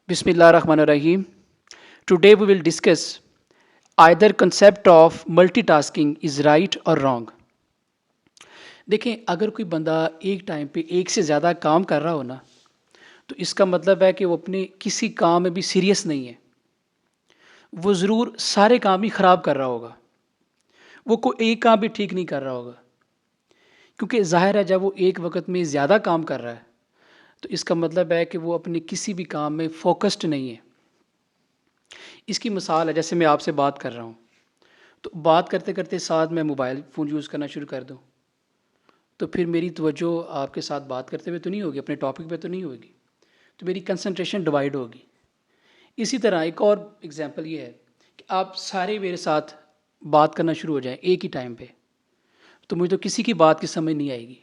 Bismillah Rahman Rahim. Today we will discuss either concept of multitasking is right or wrong. देखें, अगर कोई बंदा एक टाइम पे एक से ज़्यादा काम कर रहा हो ना, तो इसका मतलब है कि वो अपने किसी काम में भी सीरियस नहीं है। वो ज़रूर सारे काम ही ख़राब कर रहा होगा। वो कोई एक काम भी ठीक नहीं कर रहा होगा। क्योंकि ज़ाहिर है, जब वो एक वक्त में ज़्यादा काम कर रहा है, तो इसका मतलब है कि वो अपने किसी भी काम में फोकस्ड नहीं है। इसकी मिसाल है, जैसे मैं आपसे बात कर रहा हूँ, तो बात करते करते साथ मैं मोबाइल फ़ोन यूज़ करना शुरू कर दूँ, तो फिर मेरी तवज्जो आपके साथ बात करते हुए तो नहीं होगी, अपने टॉपिक पे तो नहीं होगी, तो मेरी कंसंट्रेशन डिवाइड होगी। इसी तरह एक और एग्जांपल ये है कि आप सारे मेरे साथ बात करना शुरू हो जाएं एक ही टाइम पे, तो मुझे तो किसी की बात की समझ नहीं आएगी।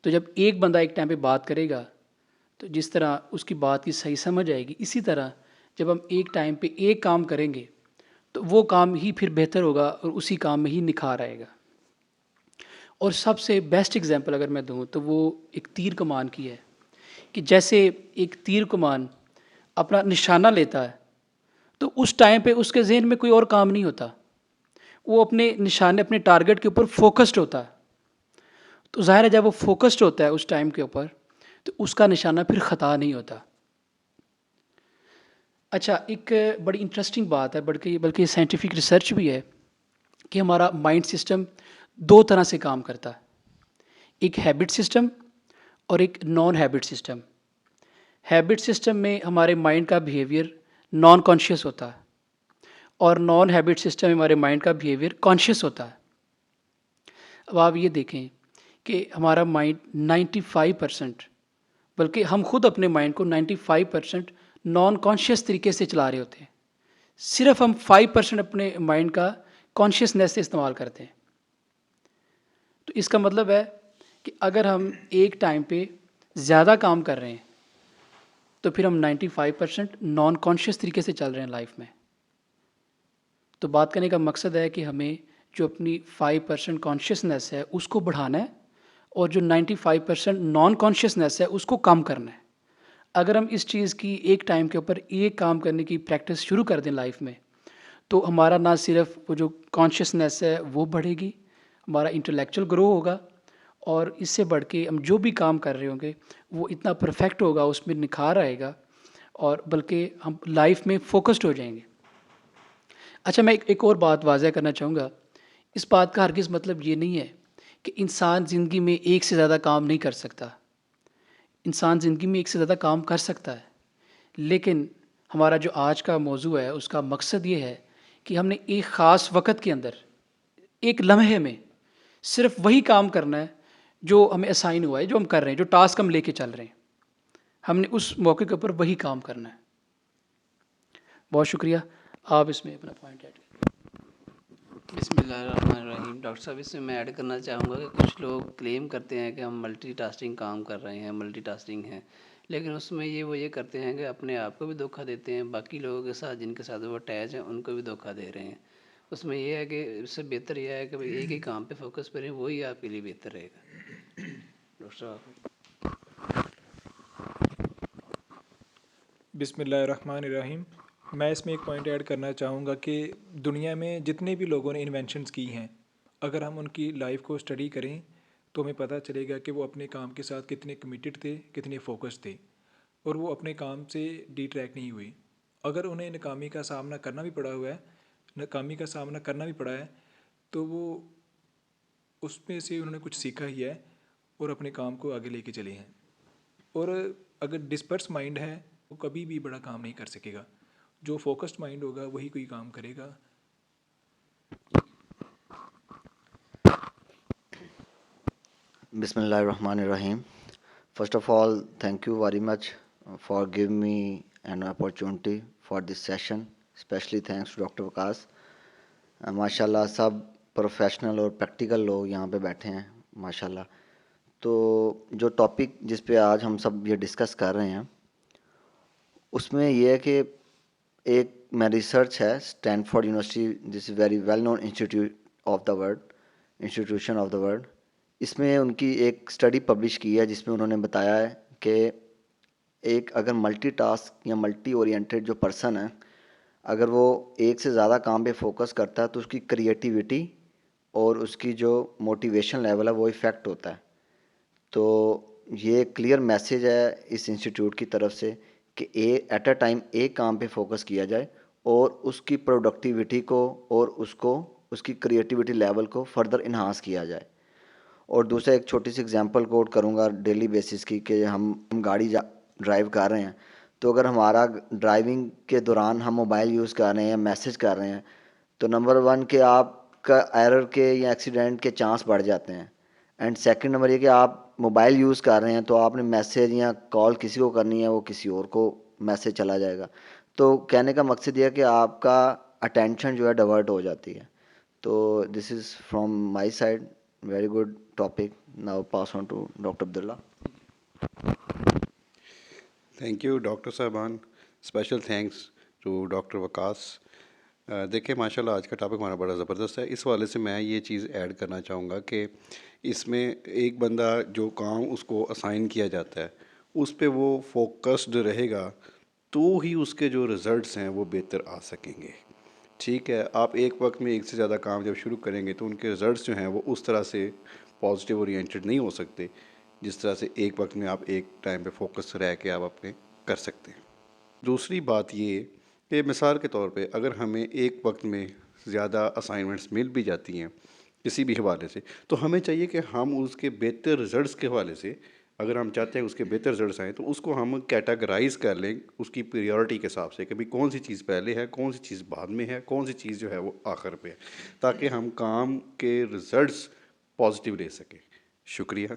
तो जब एक बंदा एक टाइम पे बात करेगा, तो जिस तरह उसकी बात की सही समझ आएगी, इसी तरह जब हम एक टाइम पे एक काम करेंगे, तो वो काम ही फिर बेहतर होगा और उसी काम में ही निखार आएगा। और सबसे बेस्ट एग्जांपल अगर मैं दूँ, तो वो एक तीर कमान की है कि जैसे एक तीर कमान अपना निशाना लेता है, तो उस टाइम पे उसके जहन में कोई और काम नहीं होता। वो अपने निशाने, अपने टारगेट के ऊपर फोकस्ड होता है। तो ज़ाहिर है, जब वो फोकस्ड होता है उस टाइम के ऊपर, तो उसका निशाना फिर ख़ता नहीं होता। अच्छा, एक बड़ी इंटरेस्टिंग बात है, बल्कि बल्कि साइंटिफिक रिसर्च भी है कि हमारा माइंड सिस्टम दो तरह से काम करता है। एक हैबिट सिस्टम और एक non habit system. Habit system में हमारे माइंड का बिहेवियर नॉन कॉन्शियस होता है, और नॉन हैबिट सिस्टम में हमारे माइंड का बिहेवियर कॉन्शियस होता है। अब आप ये देखें कि हमारा माइंड 95%, बल्कि हम खुद अपने माइंड को 95% नॉन कॉन्शियस तरीके से चला रहे होते हैं। सिर्फ हम 5% अपने माइंड का कॉन्शियसनेस से इस्तेमाल करते हैं। तो इसका मतलब है कि अगर हम एक टाइम पे ज़्यादा काम कर रहे हैं, तो फिर हम 95% नॉन कॉन्शियस तरीके से चल रहे हैं लाइफ में। तो बात करने का मकसद है कि हमें जो अपनी 5% कॉन्शियसनेस है उसको बढ़ाना है, और जो 95% नॉन कॉन्शियसनेस है उसको कम करना है। अगर हम इस चीज़ की एक टाइम के ऊपर एक काम करने की प्रैक्टिस शुरू कर दें लाइफ में, तो हमारा ना सिर्फ वो जो कॉन्शियसनेस है वो बढ़ेगी, हमारा इंटेलेक्चुअल ग्रो होगा, और इससे बढ़ के हम जो भी काम कर रहे होंगे वो इतना परफेक्ट होगा, उसमें निखार आएगा, और बल्कि हम लाइफ में फोकस्ड हो जाएंगे। अच्छा, मैं एक और बात वाज़ह करना चाहूँगा। इस बात का हरगिज़ मतलब ये नहीं है कि इंसान ज़िंदगी में एक से ज़्यादा काम नहीं कर सकता। इंसान ज़िंदगी में एक से ज़्यादा काम कर सकता है, लेकिन हमारा जो आज का मौजू है उसका मकसद ये है कि हमने एक ख़ास वक़्त के अंदर, एक लम्हे में सिर्फ वही काम करना है जो हमें असाइन हुआ है, जो हम कर रहे हैं, जो टास्क हम लेके चल रहे हैं, हमने उस मौके के ऊपर वही काम करना है। बहुत शुक्रिया। आप इसमें अपना पॉइंट ऐड करें। बिस्मिल्लाहिर्रहमानिर्रहीम। डॉक्टर साहब, इसमें मैं ऐड करना चाहूँगा कि कुछ लोग क्लेम करते हैं कि हम मल्टीटास्किंग काम कर रहे हैं, मल्टीटास्किंग हैं, लेकिन उसमें ये करते हैं कि अपने आप को भी धोखा देते हैं, बाकी लोगों के साथ जिनके साथ वो अटैच हैं उनको भी धोखा दे रहे हैं। उसमें ये है कि इससे बेहतर यह है कि भाई एक ही काम पे फोकस करें, वही आपके लिए बेहतर रहेगा। डॉक्टर साहब। बिस्मिल्लाहिर्रहमानिर्रहीम। मैं इसमें एक पॉइंट ऐड करना चाहूँगा कि दुनिया में जितने भी लोगों ने इन्वेंशंस की हैं, अगर हम उनकी लाइफ को स्टडी करें तो हमें पता चलेगा कि वो अपने काम के साथ कितने कमिटेड थे, कितने फोकस थे, और वो अपने काम से डिट्रैक्ट नहीं हुए। अगर उन्हें नाकामी का सामना करना भी पड़ा हुआ है, नाकामी का सामना करना भी पड़ा है, तो वो उसमें से उन्होंने कुछ सीखा ही है और अपने काम को आगे लेके चले हैं। और अगर डिस्पर्स माइंड है, वो कभी भी बड़ा काम नहीं कर सकेगा। जो फोकस्ड माइंड होगा वही कोई काम करेगा। Bismillahirrahmanirrahim. First of all, thank you very much for giving me an opportunity for this session. Especially thanks to Dr. Vikas. माशाल्लाह सब प्रोफेशनल और प्रैक्टिकल लोग यहाँ पे बैठे हैं माशाल्लाह। तो जो टॉपिक जिस पे आज हम सब ये डिस्कस कर रहे हैं, उसमें ये है कि एक मैं रिसर्च है Stanford university, this is very well known institution of the world. इसमें उनकी एक स्टडी पब्लिश की है जिसमें उन्होंने बताया है कि ایک اگر ملٹی ٹاسک یا ملٹی اورینٹیڈ جو پرسن ہے اگر وہ ایک سے زیادہ کام پہ فوکس کرتا ہے تو اس کی کریٹیوٹی اور اس کی جو موٹیویشن لیول ہے وہ افیکٹ ہوتا ہے. تو یہ کلیئر میسیج ہے اس انسٹیٹیوٹ کی طرف سے کہ ایٹ اے ٹائم ایک کام پہ فوکس کیا جائے اور اس کی پروڈکٹیوٹی کو اور اس کی کریٹیوٹی لیول کو فردر انہانس کیا جائے. اور دوسرا ایک چھوٹی سی اگزامپل کوٹ کروں گا ڈیلی بیسس کی کہ ہم گاڑی ڈرائیو کر رہے ہیں تو اگر ہمارا ڈرائیونگ کے دوران ہم موبائل یوز کر رہے ہیں یا میسیج کر رہے ہیں تو نمبر 1 کہ آپ کا ایرر کے یا ایکسیڈنٹ کے چانس بڑھ جاتے ہیں. اینڈ سیکنڈ نمبر یہ کہ آپ موبائل یوز کر رہے ہیں تو آپ نے میسیج یا کال کسی کو کرنی ہے وہ کسی اور کو میسیج چلا جائے گا. تو کہنے کا مقصد یہ ہے کہ آپ کا اٹینشن جو ہے ڈائیورٹ ہو جاتی ہے. تو this is from my side very good topic. Now pass on to doctor Abdullah. Thank you doctor صاحبان. Special thanks to doctor Waqas. دیکھیں ماشاء اللہ آج کا ٹاپک ہمارا بڑا زبردست ہے. اس والے سے میں یہ چیز ایڈ کرنا چاہوں گا کہ اس میں ایک بندہ جو کام اس کو اسائن کیا جاتا ہے اس پہ وہ فوکسڈ رہے گا تو ہی اس کے جو رزلٹس ہیں وہ بہتر آ سکیں گے. ٹھیک ہے, آپ ایک وقت میں ایک سے زیادہ کام جب شروع کریں گے تو ان کے رزلٹس جو ہیں وہ اس طرح سے پازیٹیو اورینٹیڈ نہیں ہو سکتے جس طرح سے ایک وقت میں آپ ایک ٹائم پہ فوکس رہ کے آپ اپنے کر سکتے ہیں. دوسری بات یہ کہ مثال کے طور پہ اگر ہمیں ایک وقت میں زیادہ اسائنمنٹس مل بھی جاتی ہیں کسی بھی حوالے سے تو ہمیں چاہیے کہ ہم اس کے بہتر رزلٹس کے حوالے سے اگر ہم چاہتے ہیں اس کے بہتر رزلٹس آئیں تو اس کو ہم کیٹاگرائز کر لیں اس کی پریورٹی کے حساب سے کہ بھئی کون سی چیز پہلے ہے, کون سی چیز بعد میں ہے, کون سی چیز جو ہے وہ آخر پہ ہے, تاکہ ہم کام کے رزلٹس پازیٹیو لے سکیں. شکریہ.